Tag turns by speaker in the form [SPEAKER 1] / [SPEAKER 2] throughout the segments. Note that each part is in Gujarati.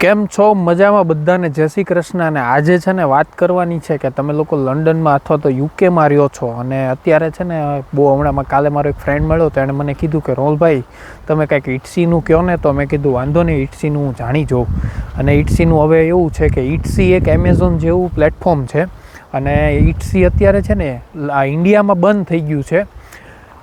[SPEAKER 1] કેમ છો? મજામાં બધાને જય શ્રી કૃષ્ણ. અને આજે છે ને વાત કરવાની છે કે તમે લોકો લંડનમાં અથવા તો યુકેમાં રહ્યો છો અને અત્યારે છે ને બહુ હમણાં કાલે મારો એક ફ્રેન્ડ મળ્યો તો એણે મને કીધું કે રોહલભાઈ તમે કંઈક ઇટસીનું કહો ને, તો મેં કીધું વાંધો નહીં, ઇટસીનું હું જાણી જોઉં. અને ઇટસીનું હવે એવું છે કે ઇટસી એક એમેઝોન જેવું પ્લેટફોર્મ છે અને ઇટસી અત્યારે છે ને ઇન્ડિયામાં બંધ થઈ ગયું છે,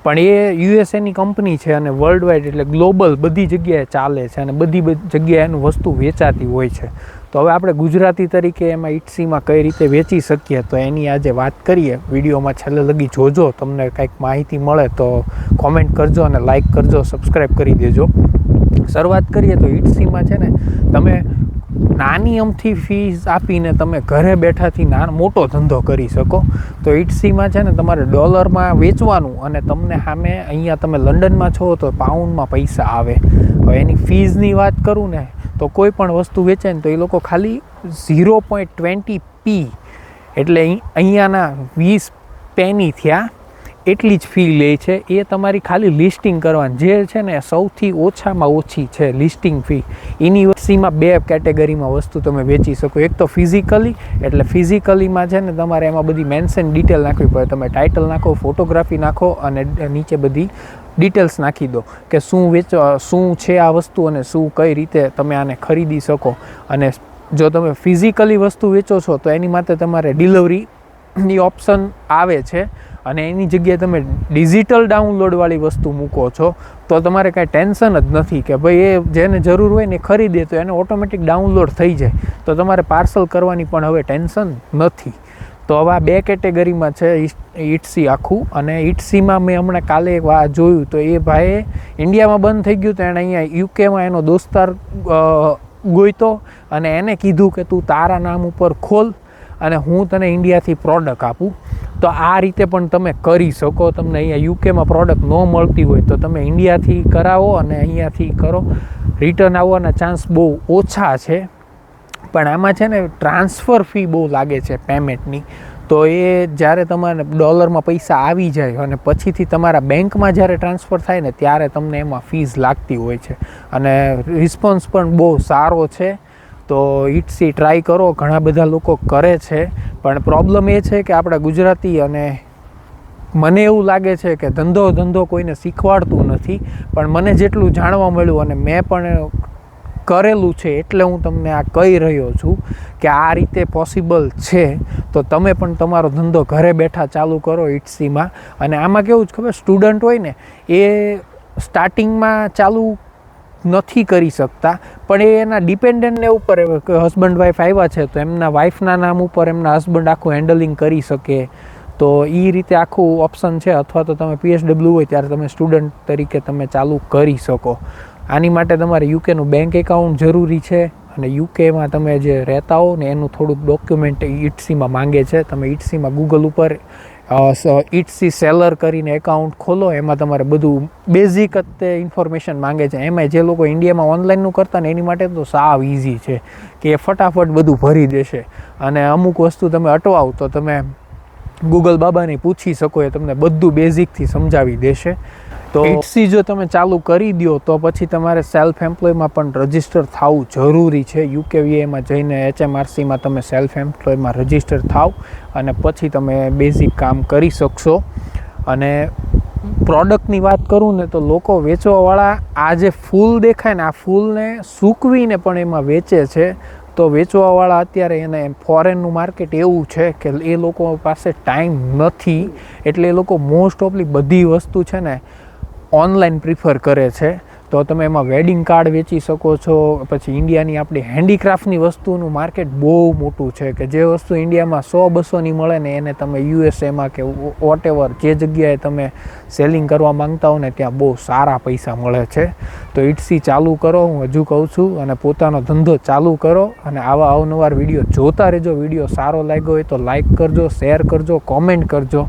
[SPEAKER 1] પણ એ યુએસએની કંપની છે અને વર્લ્ડ વાઇડ એટલે ગ્લોબલ બધી જગ્યાએ ચાલે છે અને બધી જગ્યાએ એનું વસ્તુ વેચાતી હોય છે. તો હવે આપણે ગુજરાતી તરીકે એમાં ઇટસીમાં કઈ રીતે વેચી શકીએ તો એની આજે વાત કરીએ. વિડીયોમાં છેલ્લે લગી જોજો, તમને કંઈક માહિતી મળે તો કોમેન્ટ કરજો અને લાઇક કરજો, સબસ્ક્રાઈબ કરી દેજો. શરૂઆત કરીએ તો ઇટસીમાં છે ને તમે નાની અમથી ફીસ આપીને તમે ઘરે બેઠાથી મોટો ધંધો કરી શકો. તો ઇટસીમાં છે ને તમારે ડોલરમાં વેચવાનું અને તમને સામે અહીંયા તમે લંડનમાં છો તો પાઉન્ડમાં પૈસા આવે. હવે એની ફીઝની વાત કરું ને તો કોઈ પણ વસ્તુ વેચે ને તો એ લોકો ખાલી 0.20p એટલે અહીંયાના 20 પેની થયા એટલી જ ફી લે છે. એ તમારી ખાલી લિસ્ટિંગ કરવાની જે છે ને સૌથી ઓછામાં ઓછી છે લિસ્ટિંગ ફી. યુનિવર્સિટીમાં બે કેટેગરીમાં વસ્તુ તમે વેચી શકો. એક તો ફિઝિકલી, એટલે ફિઝિકલીમાં છે ને તમારે એમાં બધી મેન્શન ડિટેલ નાખવી પડે. તમે ટાઇટલ નાખો, ફોટોગ્રાફી નાખો અને નીચે બધી ડિટેલ્સ નાખી દો કે શું છે આ વસ્તુ અને શું કઈ રીતે તમે આને ખરીદી શકો. અને જો તમે ફિઝિકલી વસ્તુ વેચો છો તો એની માટે તમારે ડિલિવરીની ઓપ્શન આવે છે અને એની જગ્યાએ તમે ડિજિટલ ડાઉનલોડવાળી વસ્તુ મૂકો છો તો તમારે કાંઈ ટેન્શન જ નથી કે ભાઈ એ જેને જરૂર હોય ને ખરીદે તો એને ઓટોમેટિક ડાઉનલોડ થઈ જાય, તો તમારે પાર્સલ કરવાની પણ હવે ટેન્શન નથી. તો હવે આ બે કેટેગરીમાં છે ઇટસી આખું. અને ઇટસીમાં મેં હમણાં કાલે એક જોયું તો એ ભાઈએ ઇન્ડિયામાં બંધ થઈ ગયું તો એણે અહીંયા યુકેમાં એનો દોસ્તાર ગોઈતો અને એને કીધું કે તું તારા નામ ઉપર ખોલ અને હું તને ઇન્ડિયાથી પ્રોડક્ટ આપું. તો આ રીતે પણ તમે કરી શકો. તમને અહીંયા યુકેમાં પ્રોડક્ટ ન મળતી હોય તો તમે ઇન્ડિયાથી કરાવો અને અહીંયાથી કરો. રિટર્ન આવવાના ચાન્સ બહુ ઓછા છે, પણ આમાં છે ને ટ્રાન્સફર ફી બહુ લાગે છે પેમેન્ટની. તો એ જ્યારે તમારે ડોલરમાં પૈસા આવી જાય અને પછીથી તમારા બેંકમાં જ્યારે ટ્રાન્સફર થાય ને ત્યારે તમને એમાં ફીસ લાગતી હોય છે. અને રિસ્પોન્સ પણ બહુ સારો છે. તો ઇટસી ટ્રાય કરો, ઘણા બધા લોકો કરે છે. પણ પ્રોબ્લેમ એ છે કે આપણા ગુજરાતી અને મને એવું લાગે છે કે ધંધો કોઈને શીખવાડતું નથી. પણ મને જેટલું જાણવા મળ્યું અને મેં પણ કરેલું છે એટલે હું તમને આ કહી રહ્યો છું કે આ રીતે પોસિબલ છે. તો તમે પણ તમારો ધંધો ઘરે બેઠા ચાલુ કરો ઇટસીમાં. અને આમાં કેવું જ ખબર, સ્ટુડન્ટ હોય ને એ સ્ટાર્ટિંગમાં ચાલુ નથી કરી શકતા, પણ એ એના ડિપેન્ડન્ટને ઉપર હસબન્ડ વાઈફ આવ્યા છે તો એમના વાઈફના નામ ઉપર એમના હસબન્ડ આખું હેન્ડલિંગ કરી શકે. તો એ રીતે આખું ઓપ્શન છે. અથવા તો તમે PSW હોય ત્યારે તમે સ્ટુડન્ટ તરીકે તમે ચાલુ કરી શકો. આની માટે તમારે યુકેનું બેંક એકાઉન્ટ જરૂરી છે અને યુકેમાં તમે જે રહેતા હો ને એનું થોડુંક ડોક્યુમેન્ટ ઇટસીમાં માંગે છે. તમે ઇટસીમાં ગૂગલ ઉપર ઇટસી સેલર કરીને એકાઉન્ટ ખોલો, એમાં તમારે બધું બેઝિક જ તે ઇન્ફોર્મેશન માંગે છે. એમાં જે લોકો ઇન્ડિયામાં ઓનલાઈનનું કરતા ને એની માટે તો સાવ ઇઝી છે કે એ ફટાફટ બધું ભરી દેશે. અને અમુક વસ્તુ તમે અટવાવ તો તમે ગૂગલ બાબાને પૂછી શકો, એ તમને બધું બેઝિકથી સમજાવી દેશે. તો ઇટસી જો તમે ચાલુ કરી દો તો પછી તમારે સેલ્ફ એમ્પ્લોયમાં પણ રજિસ્ટર થવું જરૂરી છે. યુકેવીએમાં જઈને HMRCમાં તમે સેલ્ફ એમ્પ્લોયમાં રજિસ્ટર થાવ અને પછી તમે બેઝિક કામ કરી શકશો. અને પ્રોડક્ટની વાત કરું ને તો લોકો વેચવાવાળા આ જે ફૂલ દેખાય ને આ ફૂલને સૂકવીને પણ એમાં વેચે છે. તો વેચવાવાળા અત્યારે એને ફોરેનનું માર્કેટ એવું છે કે એ લોકો પાસે ટાઈમ નથી, એટલે એ લોકો મોસ્ટ ઓફલી બધી વસ્તુ છે ને ઓનલાઈન પ્રિફર કરે છે. તો તમે એમાં વેડિંગ કાર્ડ વેચી શકો છો. પછી ઇન્ડિયાની આપણી હેન્ડીક્રાફ્ટની વસ્તુનું માર્કેટ બહુ મોટું છે કે જે વસ્તુ ઇન્ડિયામાં 100-200ની મળે ને એને તમે યુએસએમાં કે વોટેવર જે જગ્યાએ તમે સેલિંગ કરવા માંગતા હો ને ત્યાં બહુ સારા પૈસા મળે છે. તો ઇટસી ચાલુ કરો, હું હજુ કહું છું, અને પોતાનો ધંધો ચાલુ કરો. અને આવા અવનવાર વિડીયો જોતા રહેજો. વિડીયો સારો લાગ્યો હોય તો લાઇક કરજો, શેર કરજો, કોમેન્ટ કરજો.